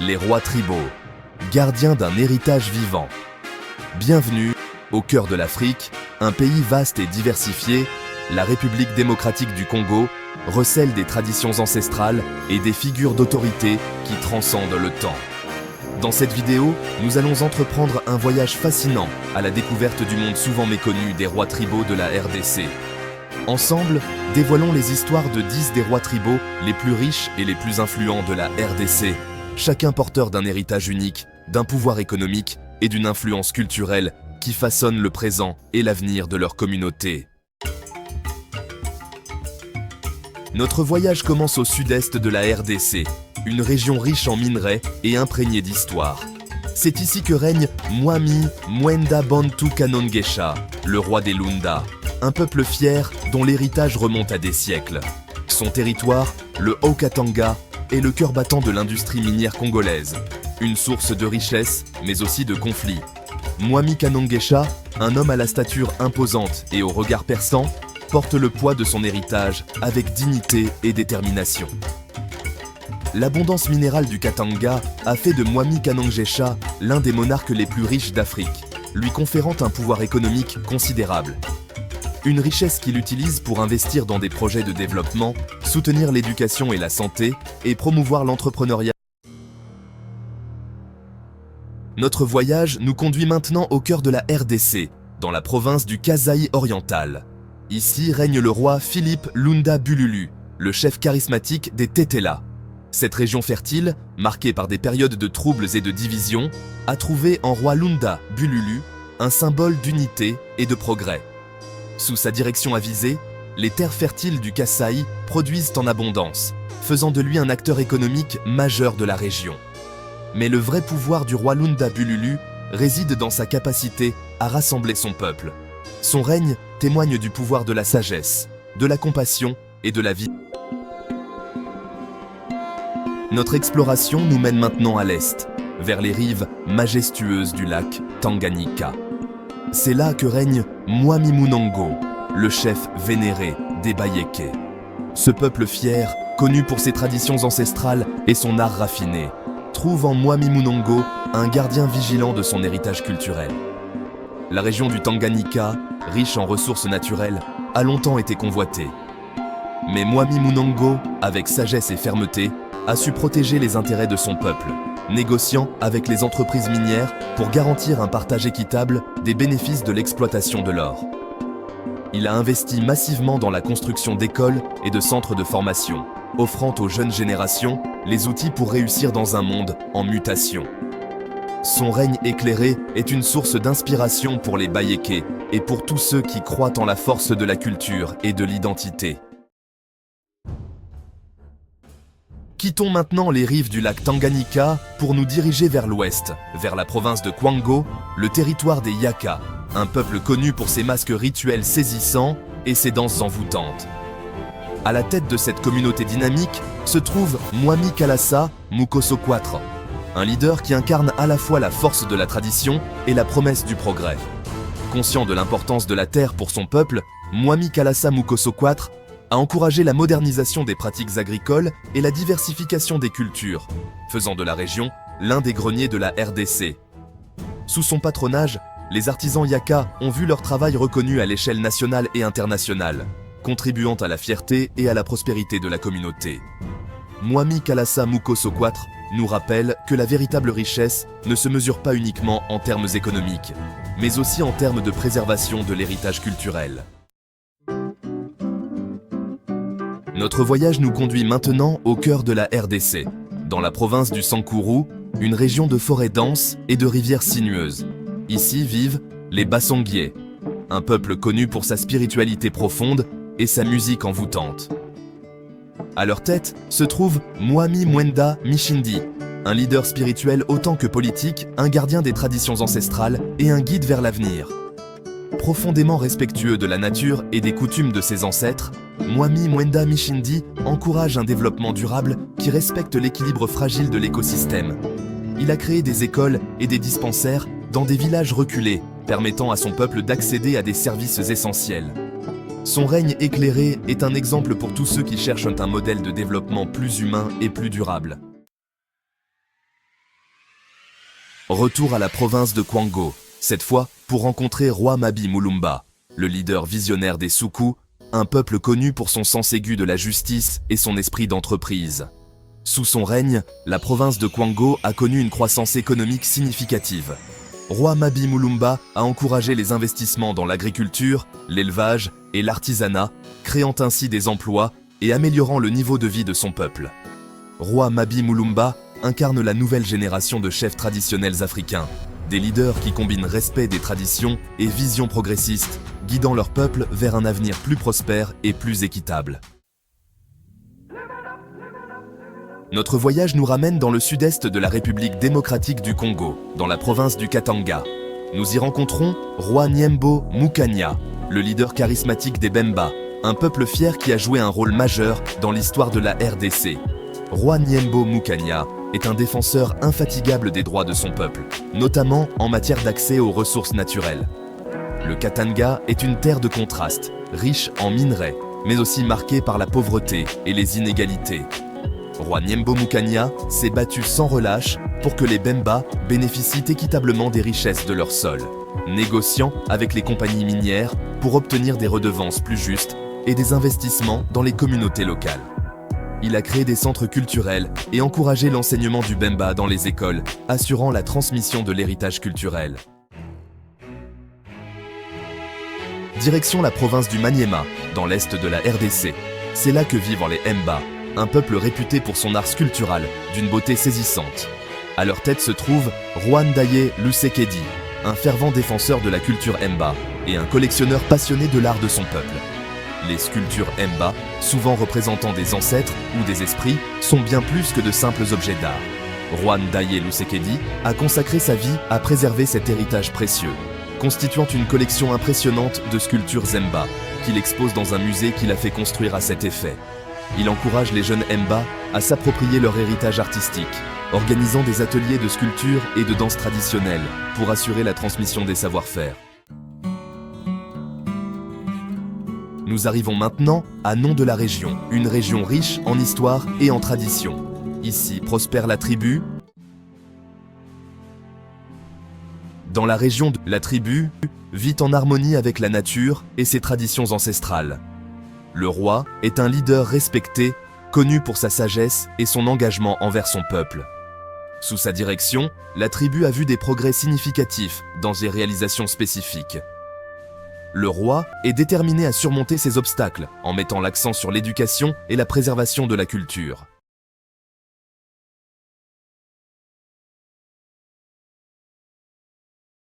Les rois tribaux, gardiens d'un héritage vivant. Bienvenue au cœur de l'Afrique, un pays vaste et diversifié, la République démocratique du Congo recèle des traditions ancestrales et des figures d'autorité qui transcendent le temps. Dans cette vidéo, nous allons entreprendre un voyage fascinant à la découverte du monde souvent méconnu des rois tribaux de la RDC. Ensemble, dévoilons les histoires de 10 des rois tribaux les plus riches et les plus influents de la RDC, chacun porteur d'un héritage unique, d'un pouvoir économique et d'une influence culturelle qui façonnent le présent et l'avenir de leur communauté. Notre voyage commence au sud-est de la RDC, une région riche en minerais et imprégnée d'histoire. C'est ici que règne Mwami Mwenda Bantu Kanongesha, le roi des Lunda, un peuple fier dont l'héritage remonte à des siècles. Son territoire, le Haut-Katanga, est le cœur battant de l'industrie minière congolaise, une source de richesse mais aussi de conflits. Mwami Kanongesha, un homme à la stature imposante et au regard perçant, porte le poids de son héritage avec dignité et détermination. L'abondance minérale du Katanga a fait de Mwami Kanongesha l'un des monarques les plus riches d'Afrique, lui conférant un pouvoir économique considérable. Une richesse qu'il utilise pour investir dans des projets de développement, soutenir l'éducation et la santé, et promouvoir l'entrepreneuriat. Notre voyage nous conduit maintenant au cœur de la RDC, dans la province du Kasaï oriental. Ici règne le roi Philippe Lunda Bululu, le chef charismatique des Tetela. Cette région fertile, marquée par des périodes de troubles et de divisions, a trouvé en roi Lunda Bululu un symbole d'unité et de progrès. Sous sa direction avisée, les terres fertiles du Kasaï produisent en abondance, faisant de lui un acteur économique majeur de la région. Mais le vrai pouvoir du roi Lunda Bululu réside dans sa capacité à rassembler son peuple. Son règne témoigne du pouvoir de la sagesse, de la compassion et de la vie. Notre exploration nous mène maintenant à l'est, vers les rives majestueuses du lac Tanganyika. C'est là que règne Mwami Munongo, le chef vénéré des Bayéké. Ce peuple fier, connu pour ses traditions ancestrales et son art raffiné, trouve en Mwami Munongo un gardien vigilant de son héritage culturel. La région du Tanganyika, riche en ressources naturelles, a longtemps été convoitée. Mais Mwami Munongo, avec sagesse et fermeté, a su protéger les intérêts de son peuple, négociant avec les entreprises minières pour garantir un partage équitable des bénéfices de l'exploitation de l'or. Il a investi massivement dans la construction d'écoles et de centres de formation, offrant aux jeunes générations les outils pour réussir dans un monde en mutation. Son règne éclairé est une source d'inspiration pour les Bayéké et pour tous ceux qui croient en la force de la culture et de l'identité. Quittons maintenant les rives du lac Tanganyika pour nous diriger vers l'ouest, vers la province de Kwango, le territoire des Yaka, un peuple connu pour ses masques rituels saisissants et ses danses envoûtantes. À la tête de cette communauté dynamique se trouve Mwami Kalasa Mukoso-Kwatra, un leader qui incarne à la fois la force de la tradition et la promesse du progrès. Conscient de l'importance de la terre pour son peuple, Mwami Kalasa Mukoso-Kwatra a encouragé la modernisation des pratiques agricoles et la diversification des cultures, faisant de la région l'un des greniers de la RDC. Sous son patronage, les artisans Yaka ont vu leur travail reconnu à l'échelle nationale et internationale, contribuant à la fierté et à la prospérité de la communauté. Mwami Kalasa Mukoso-Kwatra nous rappelle que la véritable richesse ne se mesure pas uniquement en termes économiques, mais aussi en termes de préservation de l'héritage culturel. Notre voyage nous conduit maintenant au cœur de la RDC, dans la province du Sankuru, une région de forêts denses et de rivières sinueuses. Ici vivent les Bassanguiers, un peuple connu pour sa spiritualité profonde et sa musique envoûtante. À leur tête se trouve Mwami Mwenda Mishindi, un leader spirituel autant que politique, un gardien des traditions ancestrales et un guide vers l'avenir. Profondément respectueux de la nature et des coutumes de ses ancêtres, Mwami Mwenda Mishindi encourage un développement durable qui respecte l'équilibre fragile de l'écosystème. Il a créé des écoles et des dispensaires dans des villages reculés, permettant à son peuple d'accéder à des services essentiels. Son règne éclairé est un exemple pour tous ceux qui cherchent un modèle de développement plus humain et plus durable. Retour à la province de Kwango, cette fois pour rencontrer Roi Mabi Mulumba, le leader visionnaire des Soukou, un peuple connu pour son sens aigu de la justice et son esprit d'entreprise. Sous son règne, la province de Kwango a connu une croissance économique significative. Roi Mabi Mulumba a encouragé les investissements dans l'agriculture, l'élevage et l'artisanat, créant ainsi des emplois et améliorant le niveau de vie de son peuple. Roi Mabi Mulumba incarne la nouvelle génération de chefs traditionnels africains, des leaders qui combinent respect des traditions et vision progressiste, guidant leur peuple vers un avenir plus prospère et plus équitable. Notre voyage nous ramène dans le sud-est de la République démocratique du Congo, dans la province du Katanga. Nous y rencontrons Roi Niembo Mukanya, le leader charismatique des Bemba, un peuple fier qui a joué un rôle majeur dans l'histoire de la RDC. Roi Niembo Mukanya est un défenseur infatigable des droits de son peuple, notamment en matière d'accès aux ressources naturelles. Le Katanga est une terre de contraste, riche en minerais, mais aussi marquée par la pauvreté et les inégalités. Roi Niembo Mukanya s'est battu sans relâche pour que les Bemba bénéficient équitablement des richesses de leur sol, négociant avec les compagnies minières pour obtenir des redevances plus justes et des investissements dans les communautés locales. Il a créé des centres culturels et encouragé l'enseignement du Bemba dans les écoles, assurant la transmission de l'héritage culturel. Direction la province du Maniema, dans l'est de la RDC. C'est là que vivent les Mba, un peuple réputé pour son art sculptural, d'une beauté saisissante. À leur tête se trouve Rwandaye Lusekedi, un fervent défenseur de la culture Mba et un collectionneur passionné de l'art de son peuple. Les sculptures Mba, souvent représentant des ancêtres ou des esprits, sont bien plus que de simples objets d'art. Rwandaye Lusekedi a consacré sa vie à préserver cet héritage précieux, constituant une collection impressionnante de sculptures Mba, qu'il expose dans un musée qu'il a fait construire à cet effet. Il encourage les jeunes Mba à s'approprier leur héritage artistique, organisant des ateliers de sculpture et de danse traditionnelle pour assurer la transmission des savoir-faire. Nous arrivons maintenant à Nom de la Région, une région riche en histoire et en tradition. Ici prospère la tribu. Dans la région, la tribu vit en harmonie avec la nature et ses traditions ancestrales. Le roi est un leader respecté, connu pour sa sagesse et son engagement envers son peuple. Sous sa direction, la tribu a vu des progrès significatifs dans ses réalisations spécifiques. Le roi est déterminé à surmonter ces obstacles en mettant l'accent sur l'éducation et la préservation de la culture.